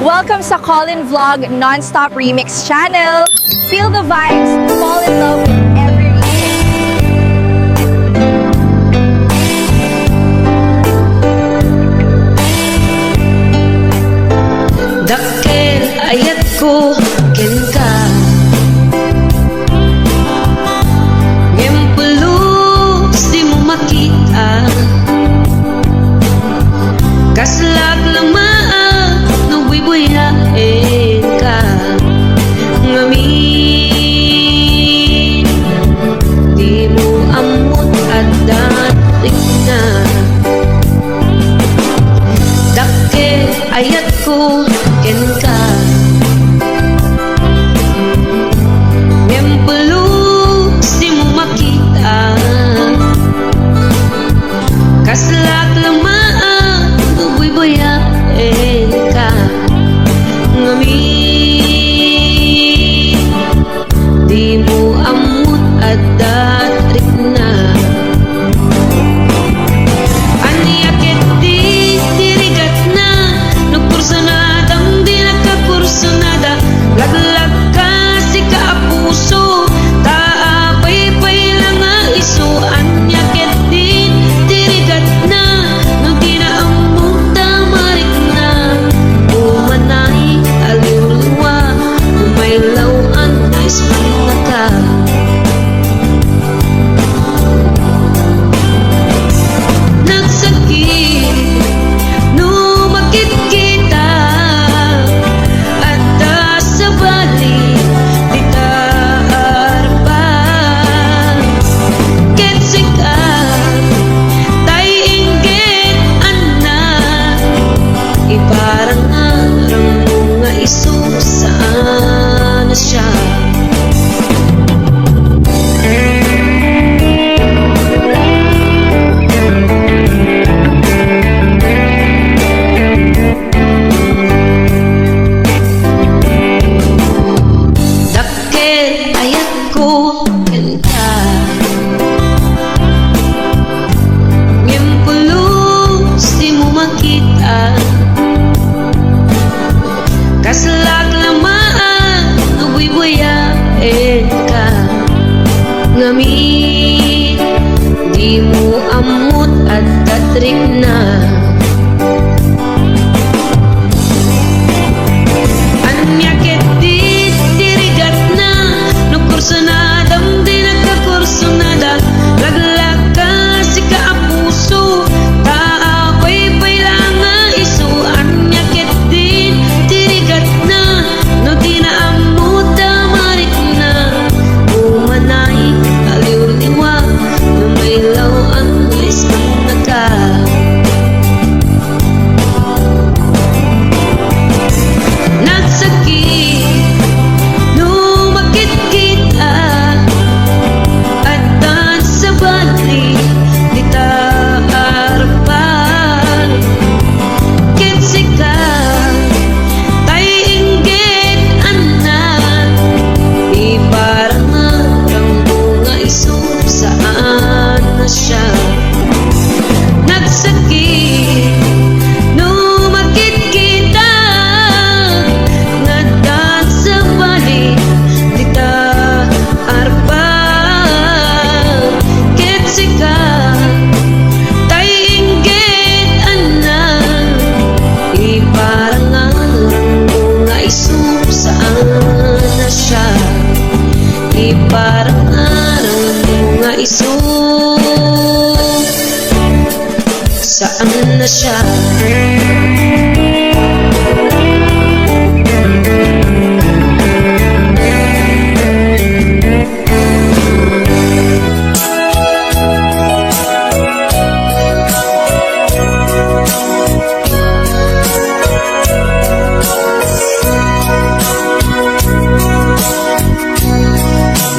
Welcome sa Colin Vlog Non-Stop Remix Channel. Feel the vibes, fall in love with every remix. Dakkel ayat ko ken ka ngempelus di mo makita kaslag lamaan no bubuyain ka ngamin di mo amot at dating na dakkel ayat ko ken ka ngempelus di mo makita kaslag lamaan bubuyain ka ngamin di mo amot at datrik na aniakit di dirigat na nagkursanadang di nagkakursanada laglag ka si kaapuso taapay-pay lang nga iso aniakit di dirigat na no di na among tamarik na umanay aliw-liwa umaylawan na ispan na ka nagsakit no makikita at sa balik di taarpan ketsika tay inggit anak iparang arang mga iso saan na siya dakkel ayat ko ken ka ngempulus di mo makita kaslag lamaan no bubuyain ka ngamin di mo amot at datrik na anyakit di dirigat na no kursanadang di nagkakursanada laglag ka si kaapuso taapay-pay lang nga iso anyakit di dirigat na no di na amot tamarik na umanay aliw-liwa no may lawan na isang naka nagsakit no makikita at sa balik di taarpan ketsika tay inggit anak iparang arang bunga iso saan na siya nagsakit no makikita ngadan sa balik di taarpan ketsika tay inggit anak iparang arang bunga iso saan na siya iparang arang bunga iso saan na siya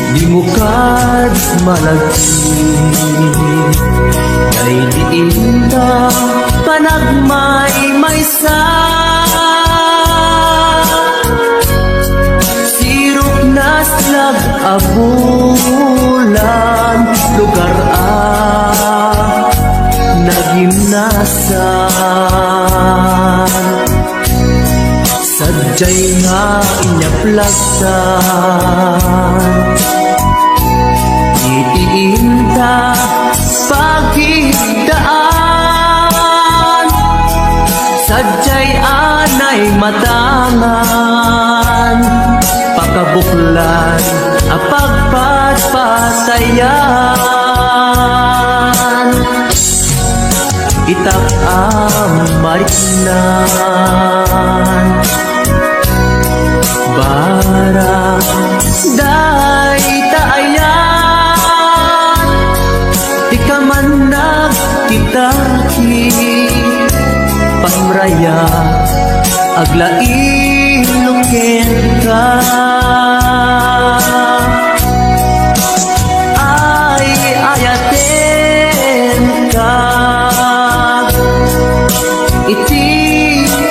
Di mo kad malagsi kay diin na panagmay-maysa sirok na slag abulan lugar nagimnasan Sadya'y nga inyaplagtan Itiinta paghigdaan Sadya'y anay matangan Pakabuklan apagpatpatayan Itak ang mariknan Barang day taayan Di ka man nagkitaki Pamraya aglaing luken ka Ay ayaten ka Iti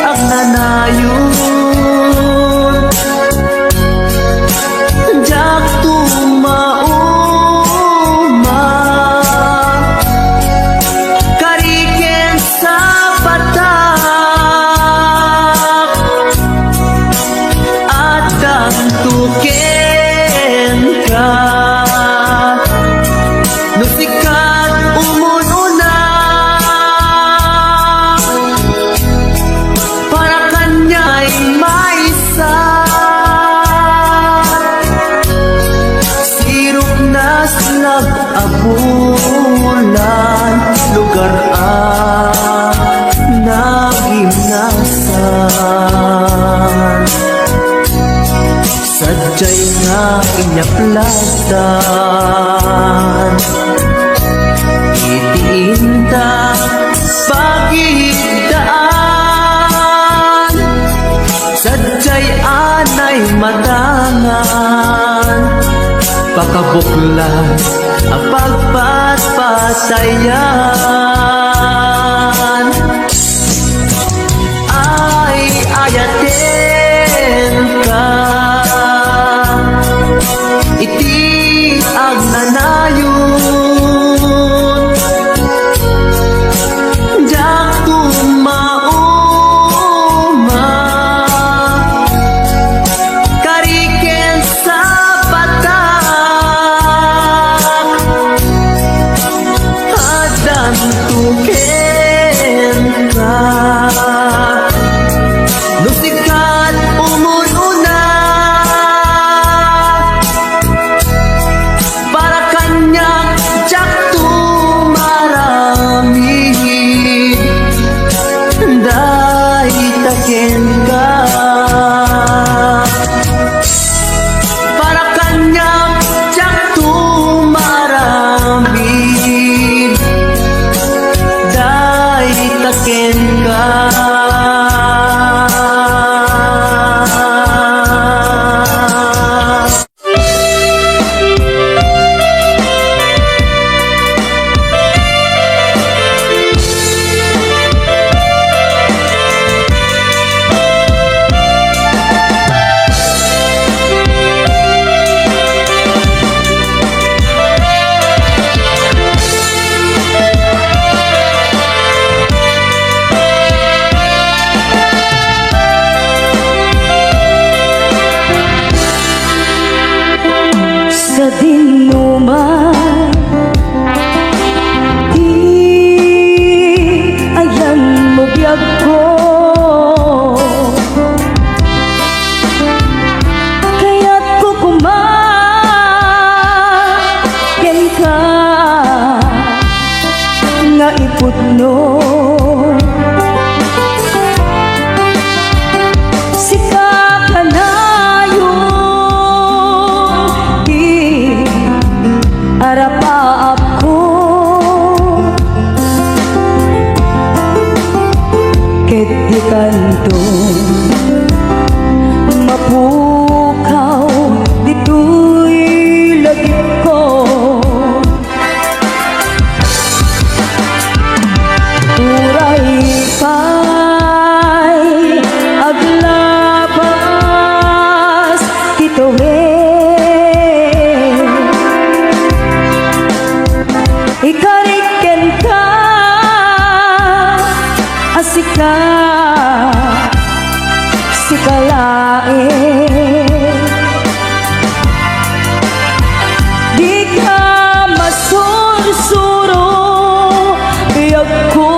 ang nanayon Jak tumauma Kariken sa patak At dantuken ka Nusikat umununa Para kanya'y maisa Sirok na nag-abulan Lugar nagimnasan Sadya'y nga inyaplagtan Itiinta paghigdaan Sadya'y anay matangan Pakabuklan apagpatpatayan Ay ayaten ka Iti ang nanayon Jak tumauma Kariken sa patak Adan tuken ka Nusikat umununa Para kanyang jak tumaramid Dahil taken ka Para kanyang jak tumaramid Dahil taken ka Sa dinuman Di ayan mo biyag ko Kaya't kukumaken ka Nga ipudno Sika ka na Arapaap ko Ket di kanto Mapukaw dito'y lagip ko Uray pa'y aglabas Kito'y Ikariken ka asika kalain. Di ka masursuro, biyag ko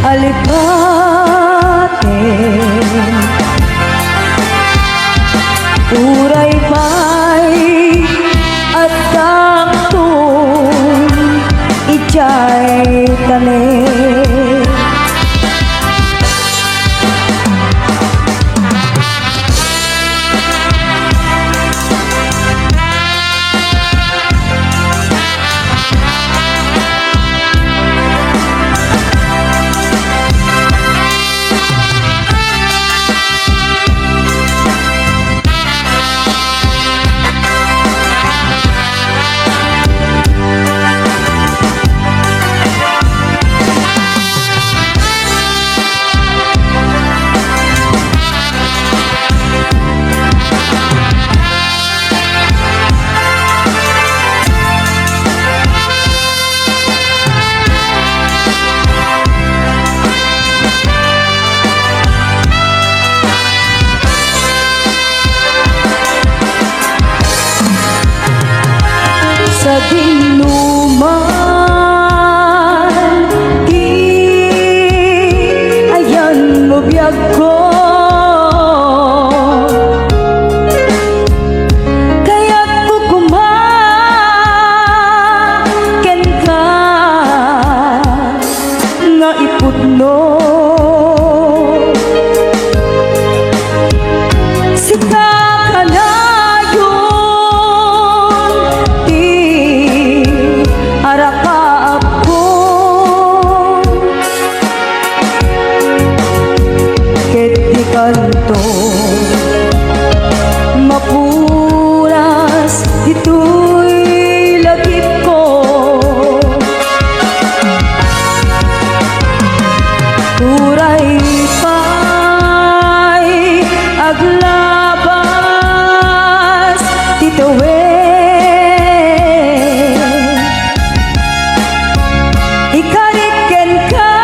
alipatin. Uray pa'y at taktong ijay tanin. Sa dinuman, di ayan mo biyag ko. Kaya't kukumaken ka nga iputno. Sika ka na kanto mapuras ito'y lagip ko. Uray pa'y aglabas tituwin. Ikariken ka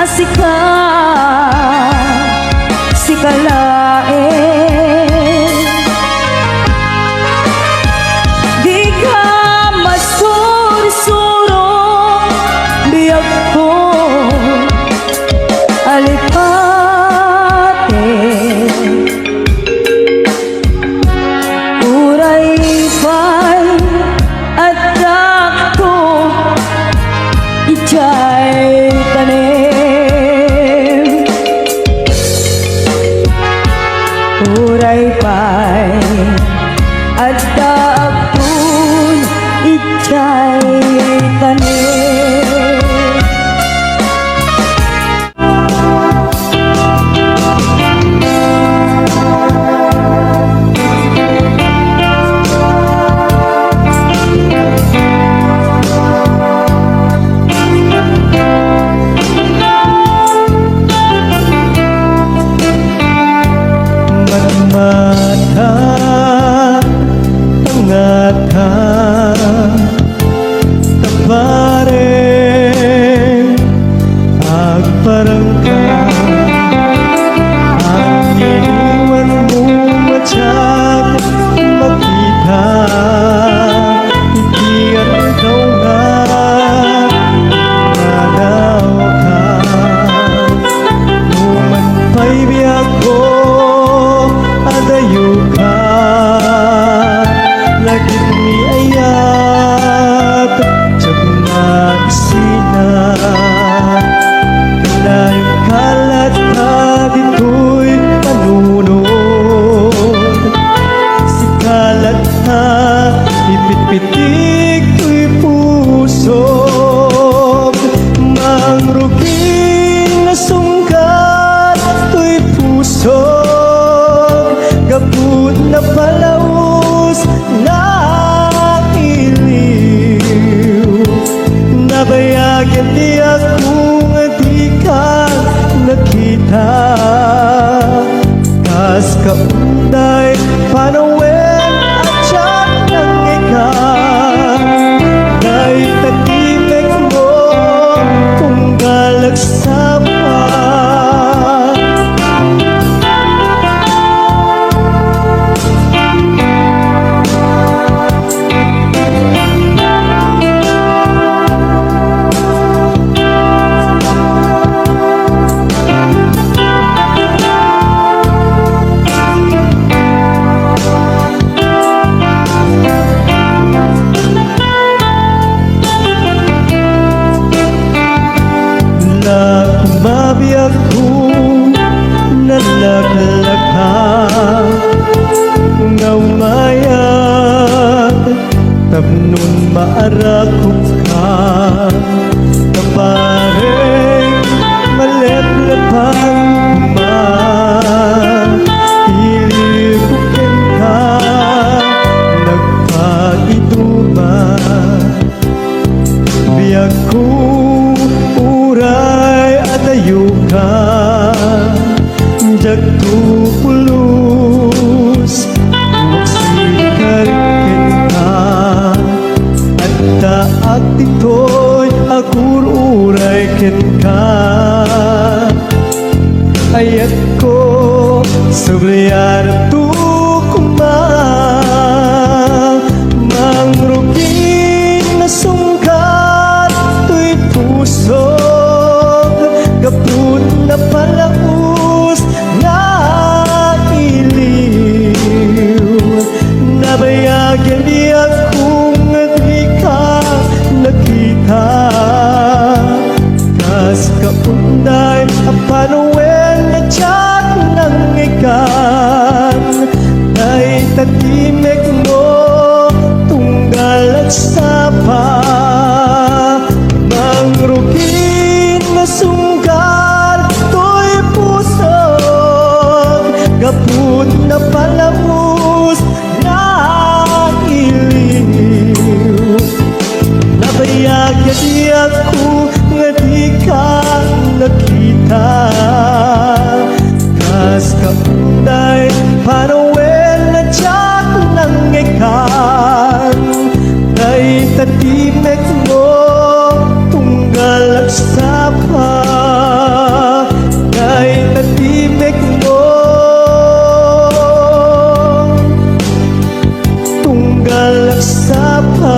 asika kalain. Di ka masursuro, biyag ko alipatin. Uray pa'y at takto ijay tanin. arakok ka kapareng maleplepang ilikukin ka nagpagituba biyak ko uray at ayuka jagtupulus magsikarikin ka at taat ito'y agur-uray ken ka ayat ko sabriyan at tukumang mangrugin na sungkat to'y pusog gaput na palaus na iliw nabayagyan di akong di ka nakita kas kaunday apanuwen na tiyak ng ikan ay tatimek mo tunggal at sapa mangrugin na sunggal to'y pusog gaput na palamus na iliw nabayagyan di ako nga di ka nakita kas kaunday parawen na tiyak ng ikan ay tatimek mo tunggal at sapa ay tatimek mo tunggal at sapa.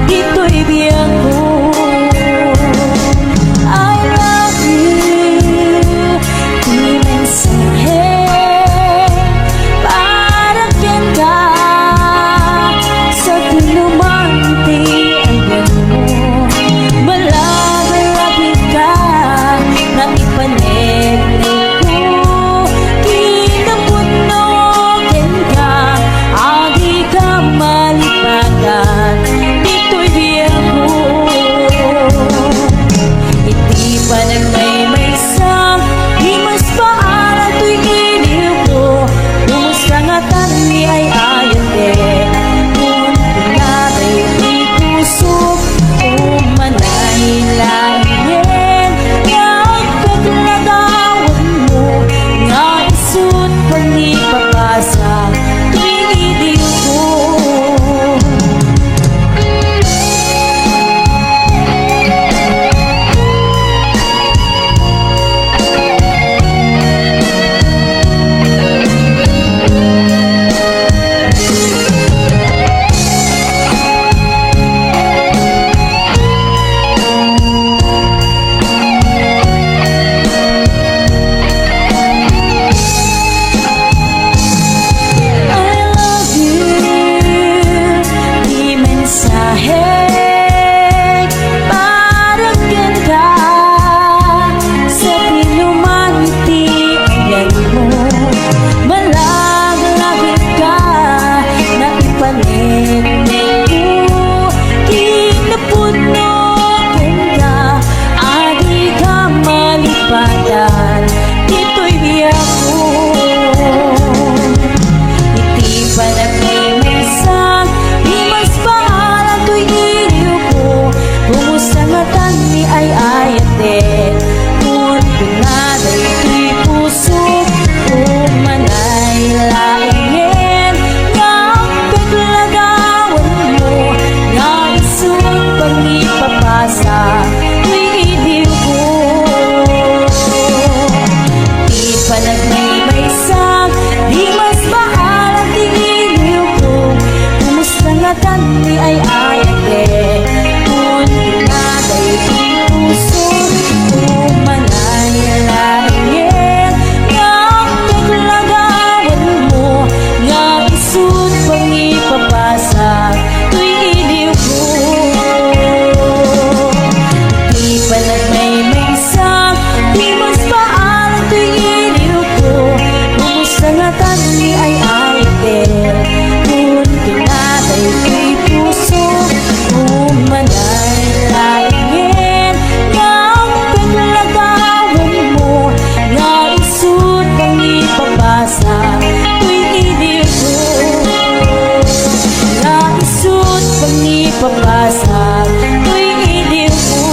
Ito'y biyang ko I love you di mensahe para kita sa tinumante ang mo malagay ka na ipanegnig ko kinapunog ka agi ka malipagan natan ni ay ate kun pinaday puso umanay lain nga paglagawan mo nga isud pang ipapasa tuy iliw ko di palag may isang di mas paalam tuy iliw ko bumusta natan ni ay ate kun pinaday tuy puso umanay lain nga paglagawan mo nga isud pang ipapasa tuy iliw ko nga isud pang ipapasa tuy iliw ko.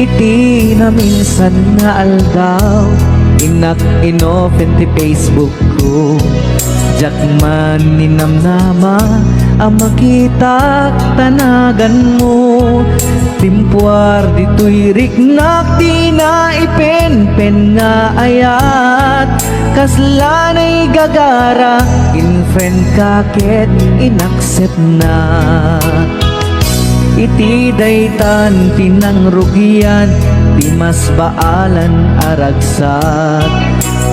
Iti na minsan nga aldaw inak inopen ti Facebook ko jak man ninamnama ang makita tanagan mo timpuar dito'y riknak di na ipen-pen nga ayat kaslanay gagara in friend kaket inaccept na iti daytan pinangrugian di mas baalan aragsat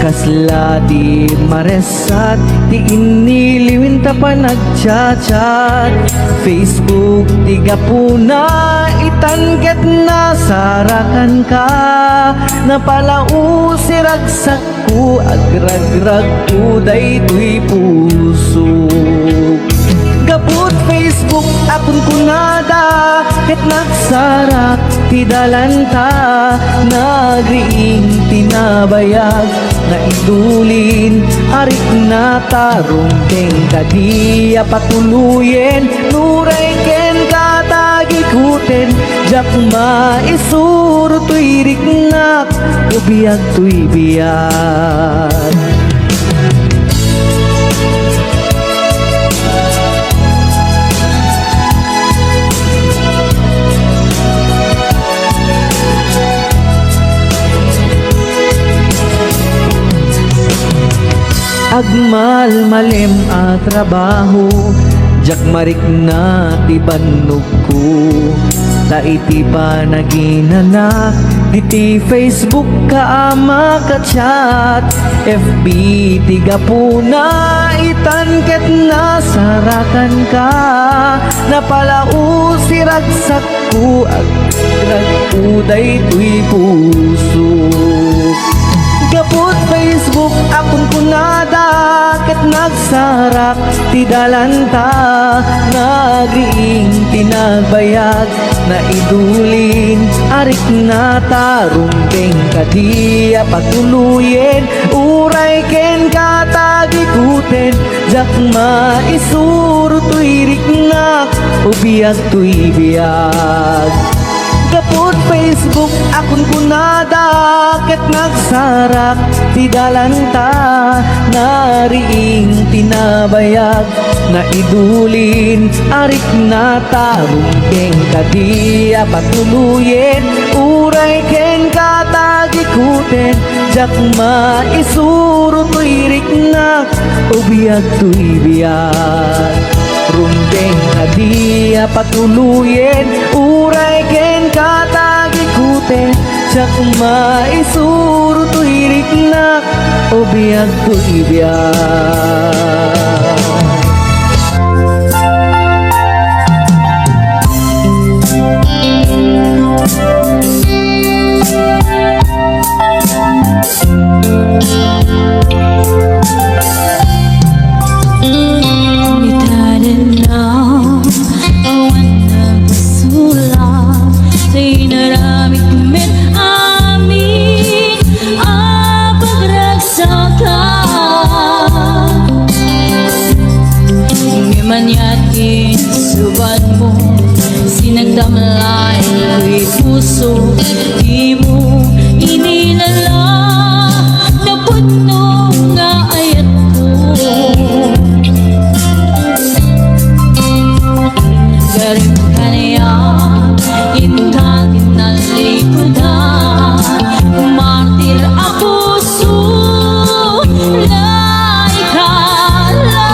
kasla di maresat di iniliwin ta pa nagchat-chat Facebook di gapuna itangget na sarakan ka napalau siragsak ko agragrag ko daytoy puso gaput Facebook akon kunada ket nagsarak ti dalanta nagriing tinabayag na idulin arik na tarong keng kadiya patuluyen nuray ken katagikuten jak maisuro tuy riknak ubiyag tuy biyag. Agmal malem a trabaho jak marik na ti bannog ko ta iti pa naginanak iti Facebook ka ama ka chat FB ti gapuna itangket na sarakan ka napalau siragsak ko agrag uday tuy puso gaput Facebook akon kunada ket nagsarak ti dalanta nagriing tinagbayag na idulin arik na tarumpeng kadiya patuluyen uray ken katagikuten jak maisuro tuy riknak ubiyag tuy biyag gaput Facebook akon kunada ket nagsarak ti dalanta nariing tinabayag na idulin arik na tarumpeng kadiya patuluyen uray ken katagikuten jak maisuro tuy riknak ubiyag tuy biyag rumpeng kadiya patuluyen uray ken katagikuten jak maisuro tuy riknak ubiyag tuy biyag. Manyatin subat mo sinagdam nagtamlain ko'y puso, di mo inilala na puno nga ayat ko. Galing ka niya, intakin na likodan, martir ang puso na ikala.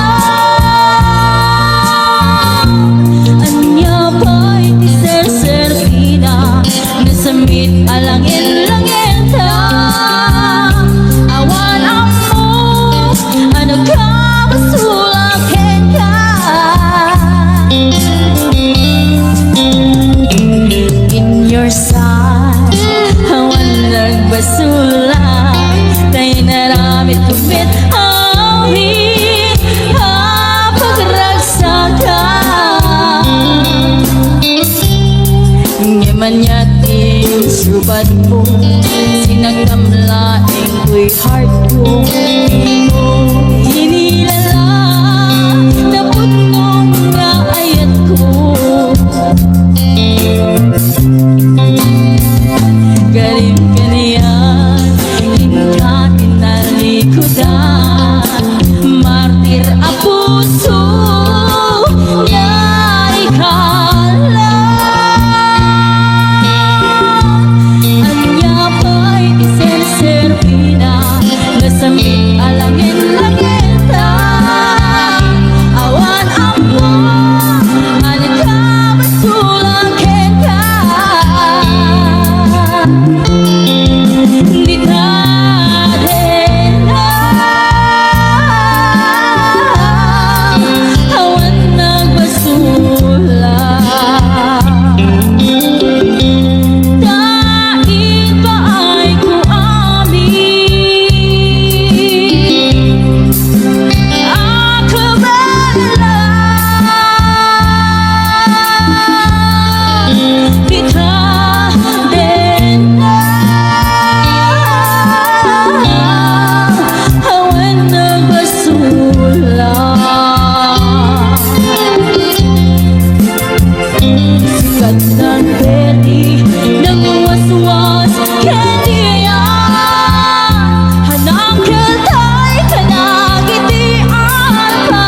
Anya ba'y ti ser-servina, nasamit alangin-langin ta. Awan ako, ano ka masulakin ka. In your side, awan nagbasula, tayo naramit kumit awit, pagragsakan. Ngaman yating subat mo, sinagtamlaing ko'y heart ko. Di mo inilala na punong nga ayat ko. Galing ka niyan, inkatin na likodan, martir ang puso na ikala. Anya ba'y ti ser-servina, nasamit alangin-langin ta. Awan ang buwan, ano ka masulakin ka. Di taden na awan nagbasula. Daig ba ay ko amin, ako bala. Di taden na awan nagbasula. Sikat ng peti, nagwaswas, kaniyan. Hanang kiltay, kanagitian pa.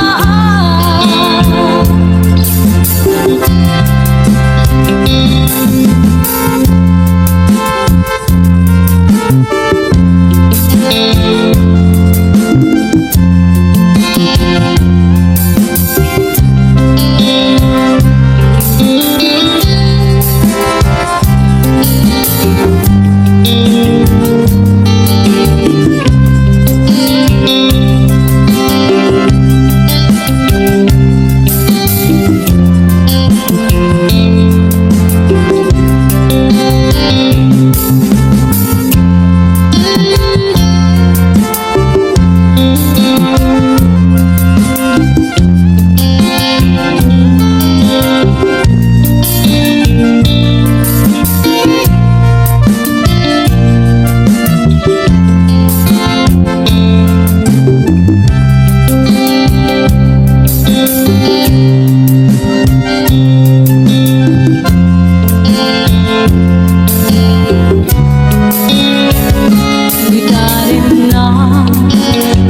Di taden na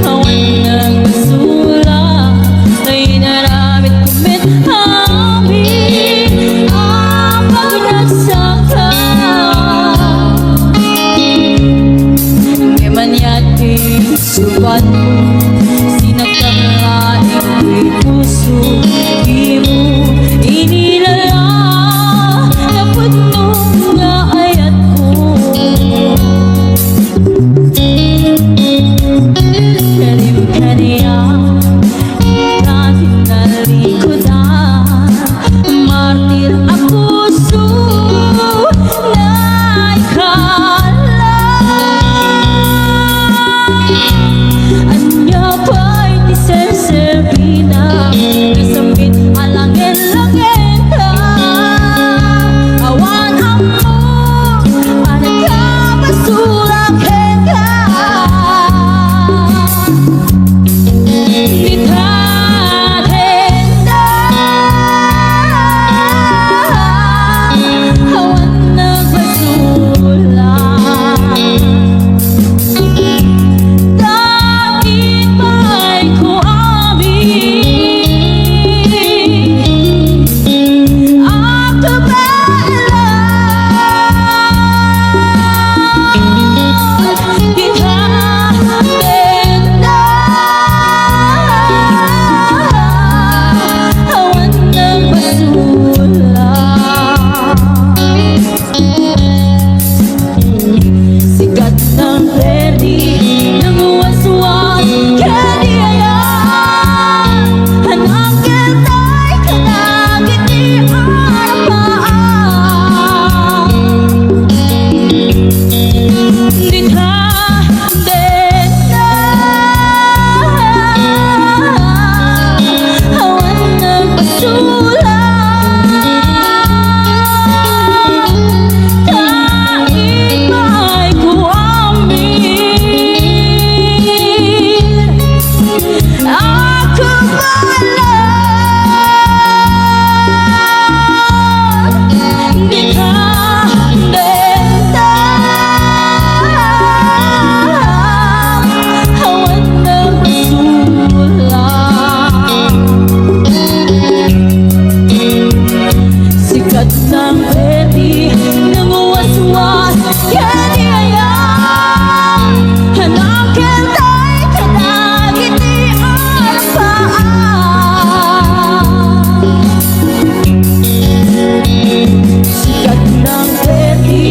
awan nagbasula, tayo naramit kumit amin, ang pagragsakan. Ngaman yating subat mo, sinagtamlaing ko'y puso, di mo inilala na puno nga ayat ko. Galing ka niyan, inkatin na likodan, martir ang puso na ikala. Anya ba ng pwede nang uwas-was kani ayang hanakin tay kadagiti sikat ng pwede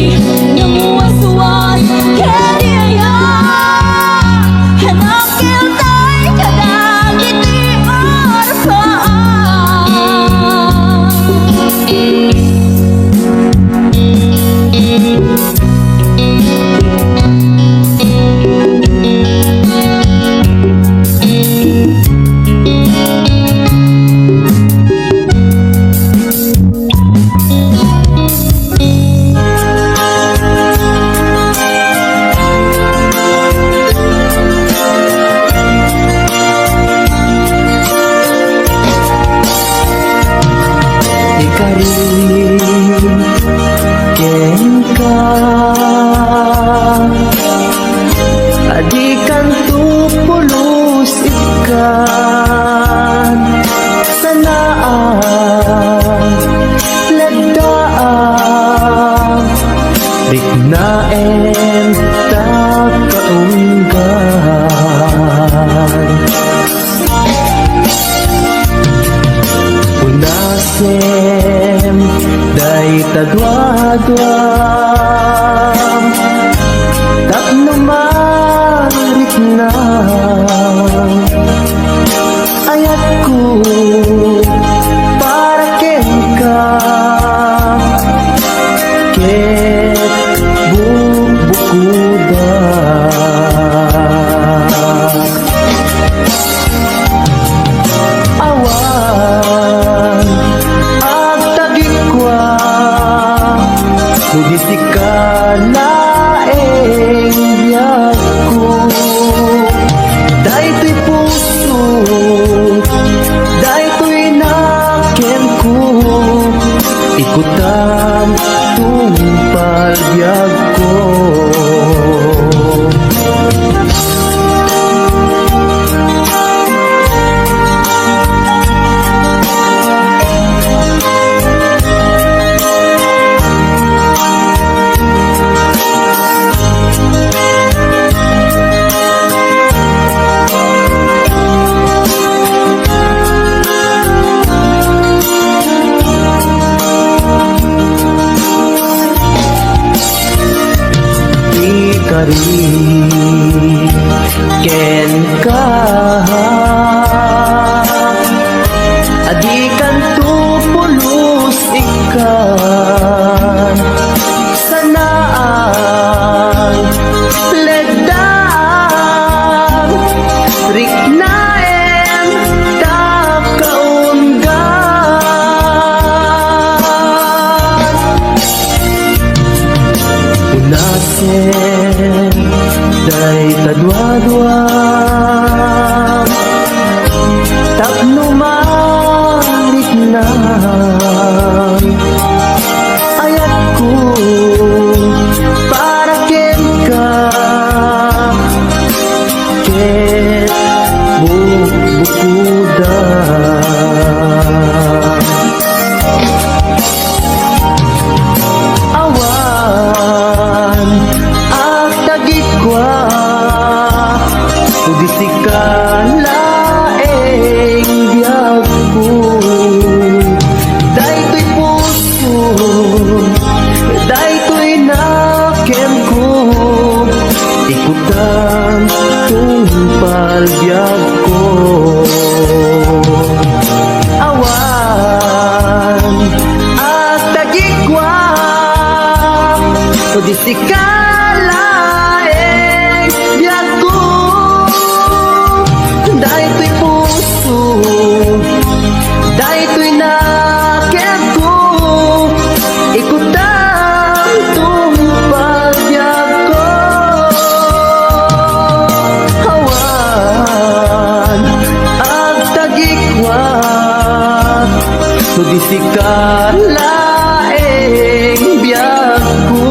nang uwas-was kani ayang hanakin tay kadagiti ikarin ken ka adikan tupulos ikan sanaan lagdaan riknaen takaunggan unasem day tadwadwam tapno marit na ayat ko para ken ka ket bubukuda awan agtagikwa sugisika laeng biyag ko daytoy puso daytoy nakem ko ikutam tungpal biyag ko ikarin ken ka adikan tupulos ikan sanaan legdaan riknaen takaunggan unasen day tadwadwam tapno marit na ayat ko para ken ka ket bubukuda awan agtagikwa sugisika laeng biyag ko daytoy puso daytoy nakem ko ikutan tungpal biyag ko awan agtagikwa sugisika laeng biyag ko daytoy puso daytoy nakem ko ikutan tungpal biyag ko awan agtagikwa sugisika laeng biyag ko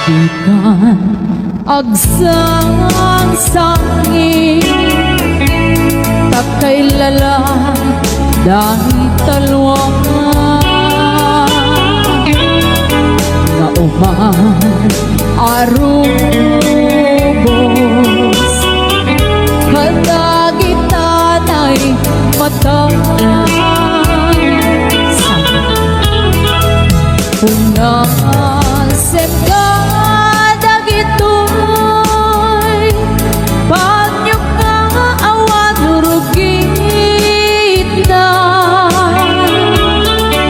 Ikan agsang sangin takay lala dahil talwang na uman arubos kadagitan ay mataas unasem ka dagitoy panyok nga awan rugit na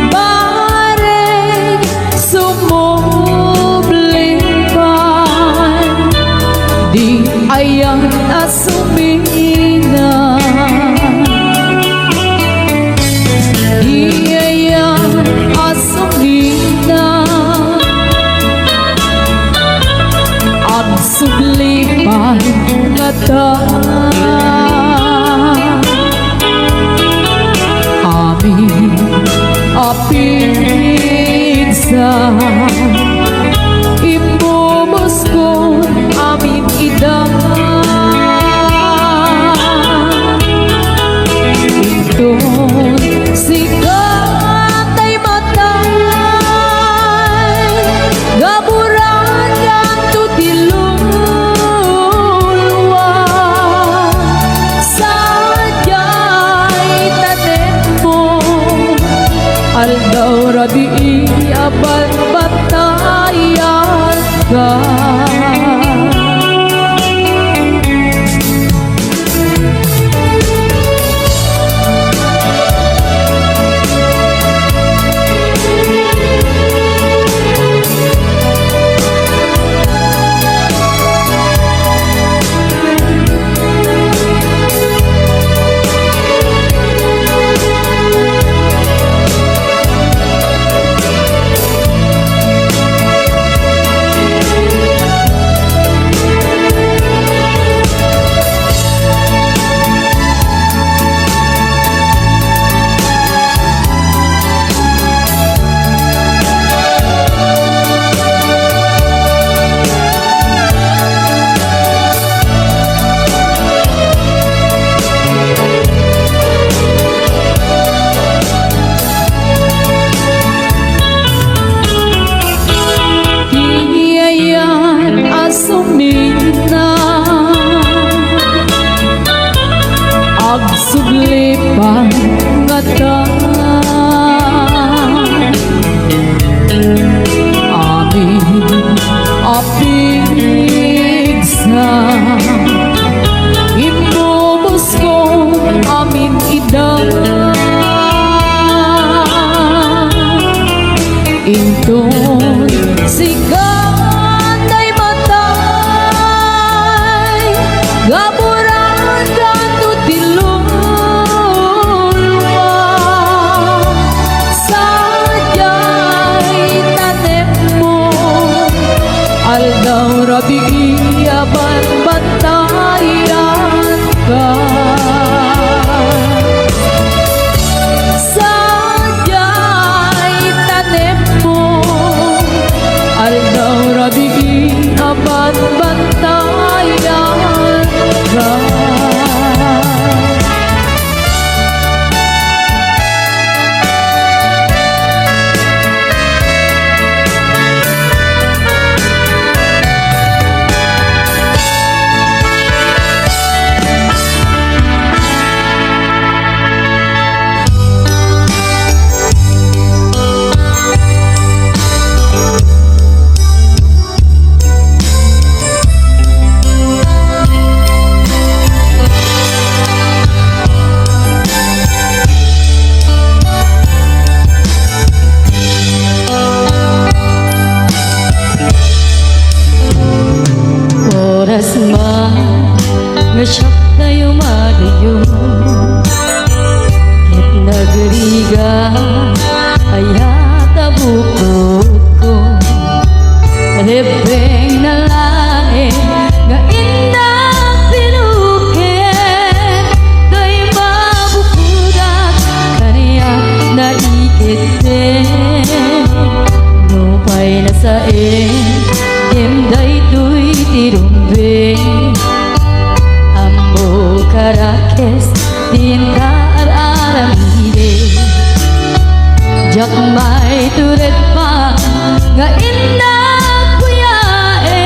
bareng sumublipan di ayan asumina di ayan asumina sublipan mata amin apinsa imubos ko amin idang itong sikat ay matay gaburan yang tutilong aldaw rabi abad batayan ka asumina agsublipan ngata amin apigsa imubos ko amin idang intong sigat ay matay gaburan kanto tilulwa sadyay tanem mo aldaw rabi aban batayan ka sadyay tanem mo aldaw rabi aban batayan ka oras man nga siyak tayo madayo at nagriga ay hatabukot ko rebeng na lae nga indang pinuket kay mabukudak kaniya na ikite no pay na sa sirumbing Ambo karakes Tinta ar-aramide Jak may turet pa Nga indah kuyae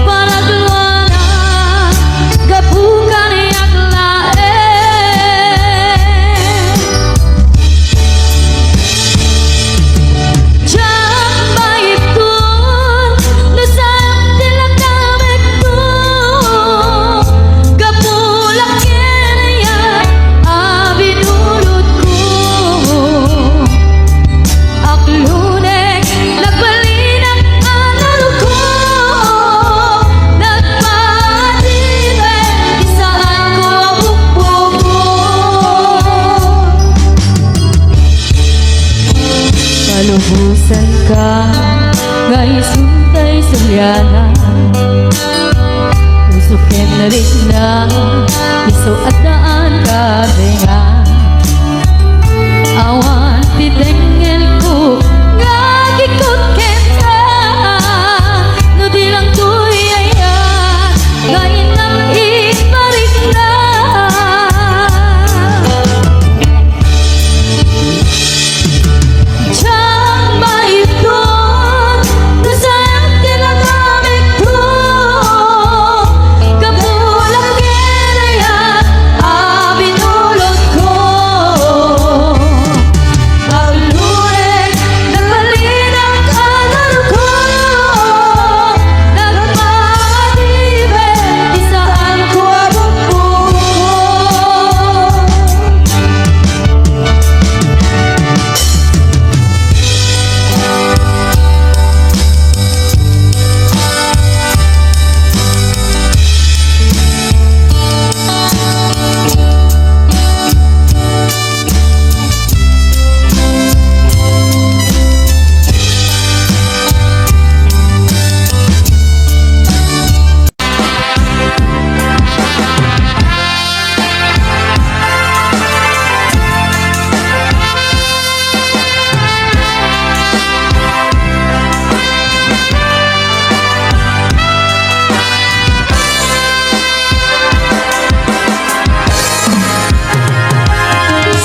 Para duluana Gabukan yak lae Jak may tun Nasayang tilagamit ko Gabulak kinaya Abinulot ko Aklunek Nagbalinang anal ko Nagpatibay Isaan ko bukbuko Palubusan ka Ngay suntay sulyana Usukin na rin na Iso at daan ka benga Awan titengel ko Ngagikot kenta No di lang tuyaya Ngayon ang iparik na Diyan maitun Nasayang tinagamit ko Kapulang kinaya Abinulot ko Paglunek Nagbalinang anal ko Nagpatibay Isaan ko bukbuko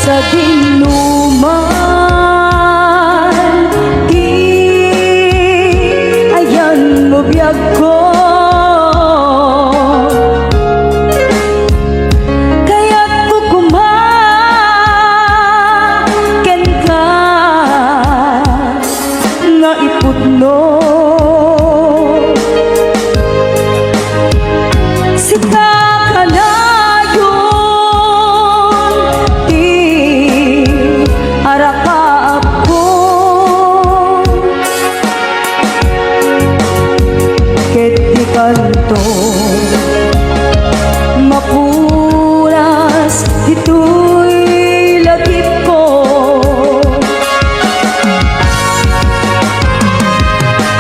Sa dinuman Di ayan mo biyag ko Kaya't kukumaken ka Nga ipudno Sika ka na yun Di haraka ako Ket di kanto Mapulas Ito'y lagip ko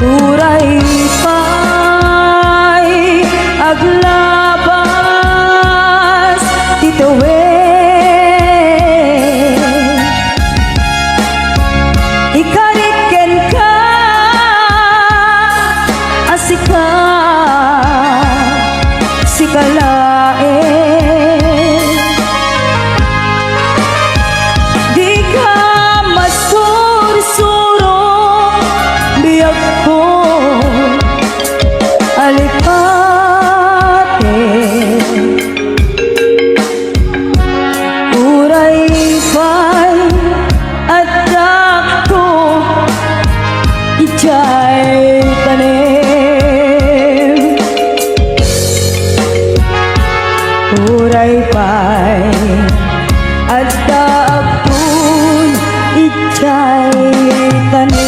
Uray pa'y aglabas Titawin Ikariken ka Asika Sikalae Di ka masursuro Biyag ko Alipate Uray pa'y adak ko Ijay tanim Uray pa'y adak ko Ijay tanim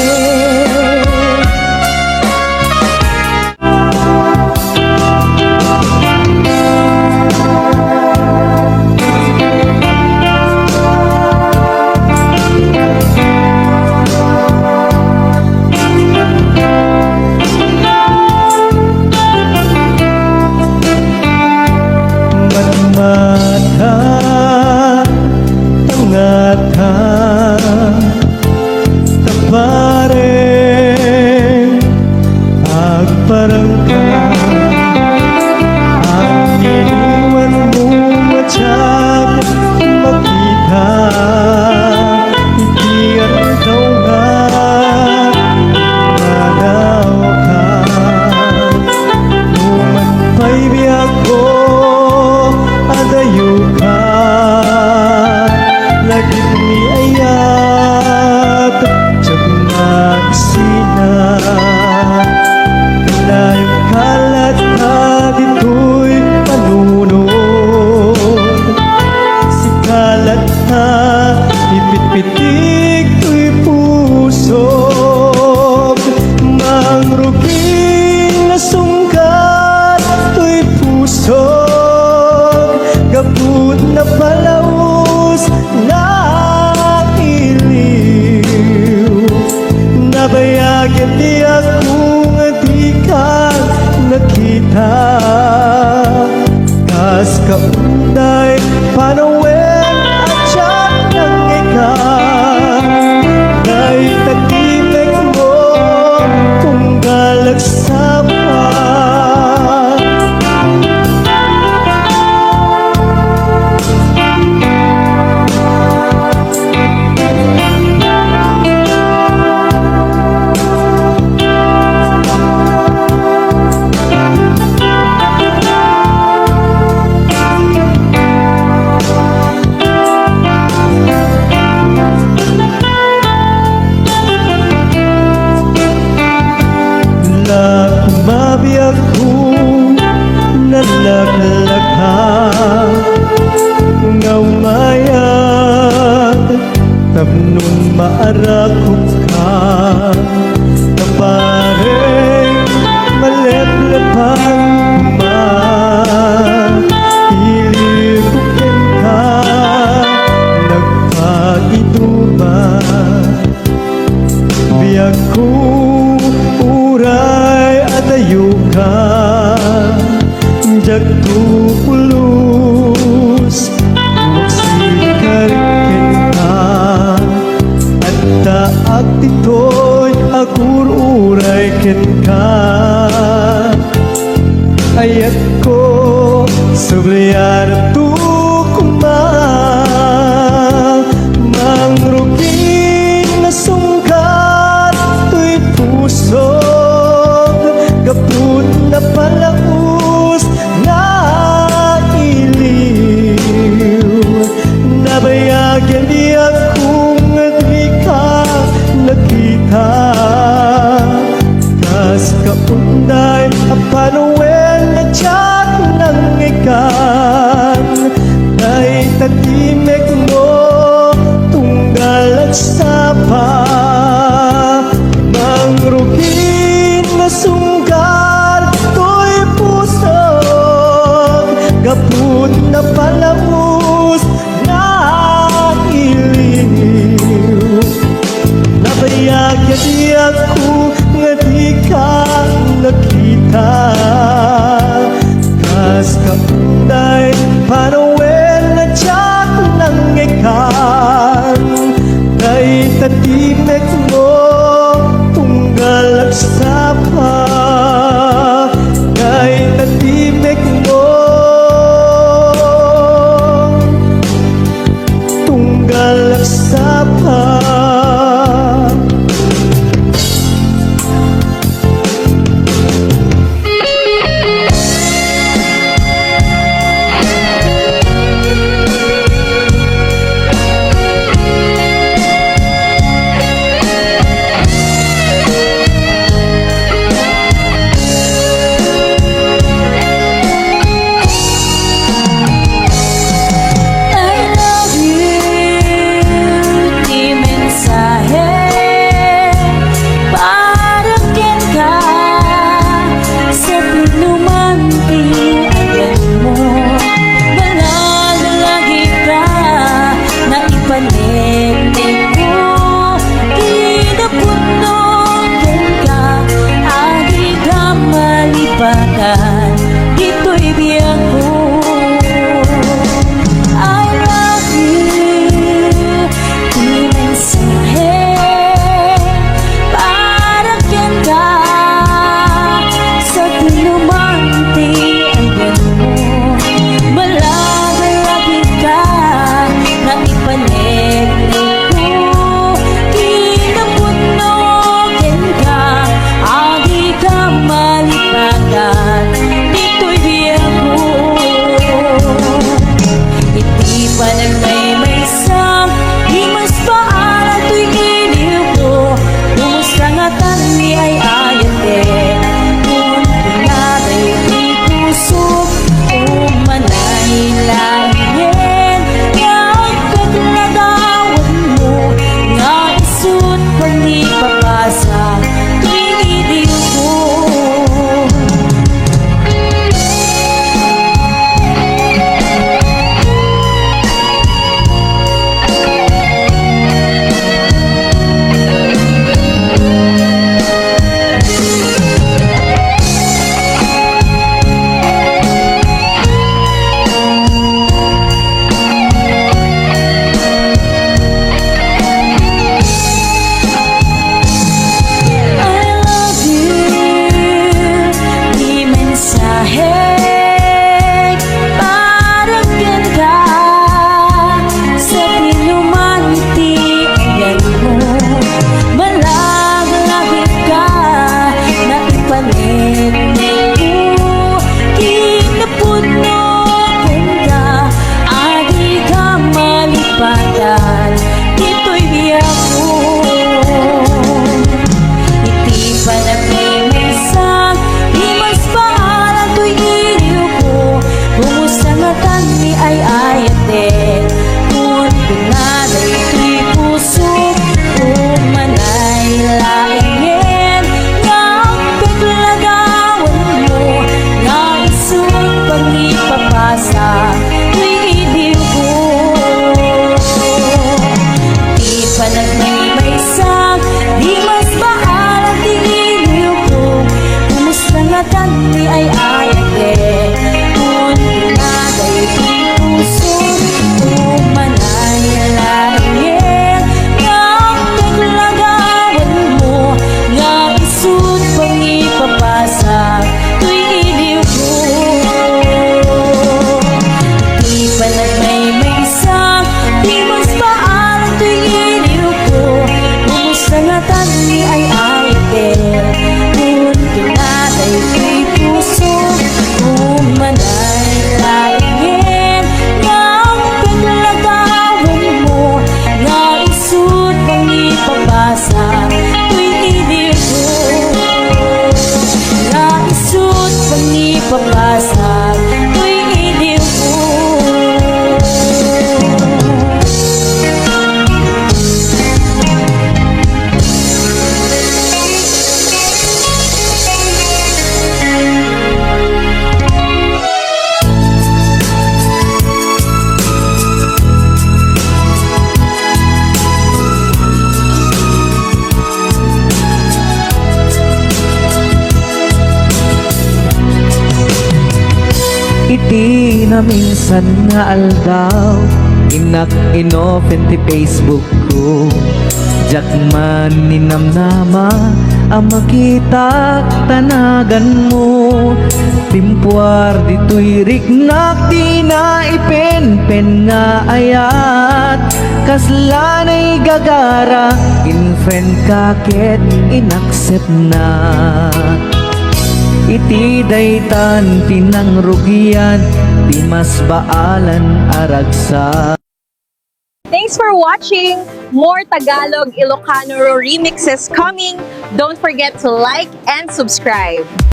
Gali akong di ka nakita Kas kaunday panawen at siya ng ikaw Dahil tagibig mo tunggal agsama Mabiyag ko nalaglaka Ngaw mayag Tapnong maarakot ka Kapareng maleplepang Ilikukin ka Nagpagituba Biyag ko uray adayo ka Jag tu pulus Magsikarikin ka At taag tito'y agur uray ken ka Ayat ko subliar tu kumang Mangrugin na sungkat tu'y puso Kaput na palaus na iliw Nabayagyan di akong di ka nakita Kas kaunday apanuwen na tiyat ng ikan Dahil tatimek mo tunggal at sapa Mangrugin na sunggal to'y pusog Gaput na palamus na iliw Nabayagyan di ako nga di ka nakita Kas kaunday panawen na tiyat ng ikan Dahil tatimek mo tunggal agsapa Dahil tatimek mo tunggal agsapa Iti na minsan nga aldaw Inak inopen ti Facebook ko Jak man ninamnama Ang makita tanagan mo Timpuar dito'y riknak Di na ipen-pen nga ayat Kaslanay gagara In friend kaket inaccept na Iti daytan pinangrugian Di mas baalan aragsa Thanks for watching! More Tagalog Ilocano remixes coming. Don't forget to like and subscribe.